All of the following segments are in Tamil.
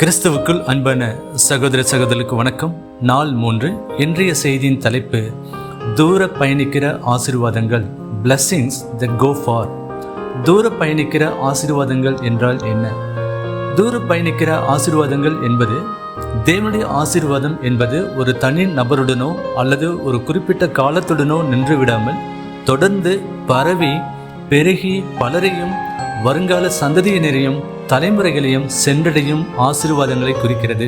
கிறிஸ்துவுக்குள் அன்பான சகோதர சகோதரர்களுக்கு வணக்கம். நாள் 3. இன்றைய செய்தியின் தலைப்பு தூர பயணிக்கிற ஆசீர்வாதங்கள், blessings that go far. தூர பயணிக்கிற ஆசீர்வாதங்கள் என்றால் என்ன? தூர பயணிக்கிற ஆசீர்வாதங்கள் என்பது தேவனுடைய ஆசீர்வாதம் என்பது ஒரு தனி நபருடனோ அல்லது ஒரு குறிப்பிட்ட காலத்துடனோ நின்று விடாமல் தொடர்ந்து பரவி பெருகி பலரையும் வருங்கால சந்ததியினரையும் தலைமுறைகளையும் சென்றடையும் ஆசீர்வாதங்களை குறிக்கிறது.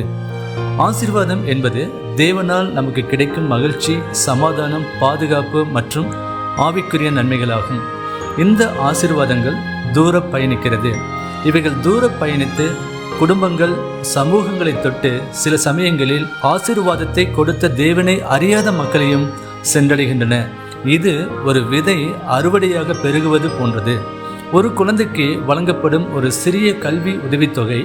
ஆசீர்வாதம் என்பது தேவனால் நமக்கு கிடைக்கும் மகிழ்ச்சி, சமாதானம், பாதுகாப்பு மற்றும் ஆவிக்குரிய நன்மைகளாகும். இந்த ஆசீர்வாதங்கள் தூர பயணிக்கிறது. இவைகள் தூர பயணித்து குடும்பங்கள், சமூகங்களை தொட்டு சில சமயங்களில் ஆசீர்வாதத்தை கொடுத்த தேவனை அறியாத மக்களையும் சென்றடைகின்றன. இது ஒரு விதை அறுவடையாக பெருகுவது போன்றது. ஒரு குழந்தைக்கு வழங்கப்படும் ஒரு சிறிய கல்வி உதவித்தொகை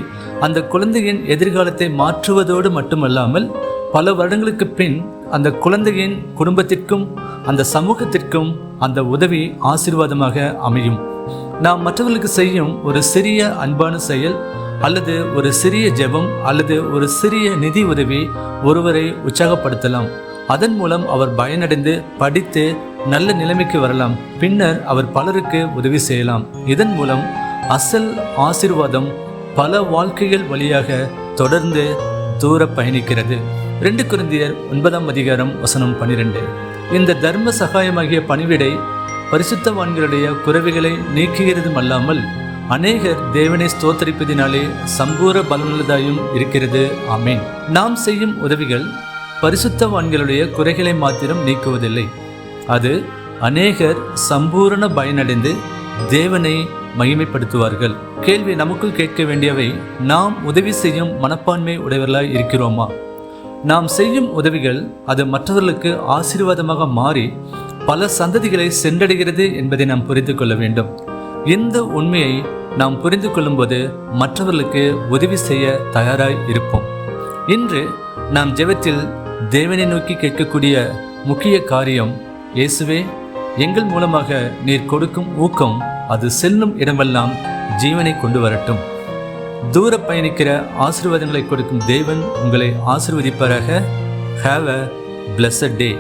அந்த குழந்தையின் எதிர்காலத்தை மாற்றுவதோடு மட்டுமல்லாமல் பல வருடங்களுக்கு பின் அந்த குழந்தையின் குடும்பத்திற்கும் அந்த சமூகத்திற்கும் அந்த உதவி ஆசீர்வாதமாக அமையும். நாம் மற்றவர்களுக்கு செய்யும் ஒரு சிறிய அன்பான செயல் அல்லது ஒரு சிறிய ஜெபம் அல்லது ஒரு சிறிய நிதி உதவி ஒருவரை உற்சாகப்படுத்தலாம். அதன் மூலம் அவர் பயனடைந்து படித்து நல்ல நிலைமைக்கு வரலாம். பின்னர் அவர் பலருக்கு உதவி செய்யலாம். இதன் மூலம் அசல் ஆசீர்வாதம் பல வாழ்க்கைகள் வழியாக தொடர்ந்து தூர பயணிக்கிறது. 2 கொரிந்தியர் 9:12. இந்த தர்ம சகாயமாகிய பணிவிடை பரிசுத்தவான்களுடைய குறைவுகளை நீக்குகிறதும் அல்லாமல் அநேகர் தேவனை ஸ்தோத்தரிப்பதினாலே சம்பூர பலனுள்ளதாயும் இருக்கிறது. ஆமீன். நாம் செய்யும் உதவிகள் பரிசுத்தவான்களுடைய குறைகளை மாத்திரம் நீக்குவதில்லை. அது அநேகர் சம்பூரண பயனடைந்து தேவனை மகிமைப்படுத்துவார்கள். கேள்வி நமக்குள் கேட்க வேண்டியவை: நாம் உதவி செய்யும் மனப்பான்மை உடையவர்களாய் இருக்கிறோமா? நாம் செய்யும் உதவிகள் அது மற்றவர்களுக்கு ஆசீர்வாதமாக மாறி பல சந்ததிகளை சென்றடைகிறது என்பதை நாம் புரிந்து கொள்ள வேண்டும். இந்த உண்மையை நாம் புரிந்து கொள்ளும்போது மற்றவர்களுக்கு உதவி செய்ய தயாராய் இருப்போம். இன்று நாம் ஜெபத்தில் தேவனை நோக்கி கேட்கக்கூடிய முக்கிய காரியம்: இயேசுவே, எங்கள் மூலமாக நீர் கொடுக்கும் ஊக்கம் அது செல்லும் இடமெல்லாம் ஜீவனை கொண்டு வரட்டும். தூர பயணிக்கிற ஆசீர்வாதங்களை கொடுக்கும் தேவன் உங்களை ஆசீர்வதிப்பாராக. Have a blessed day.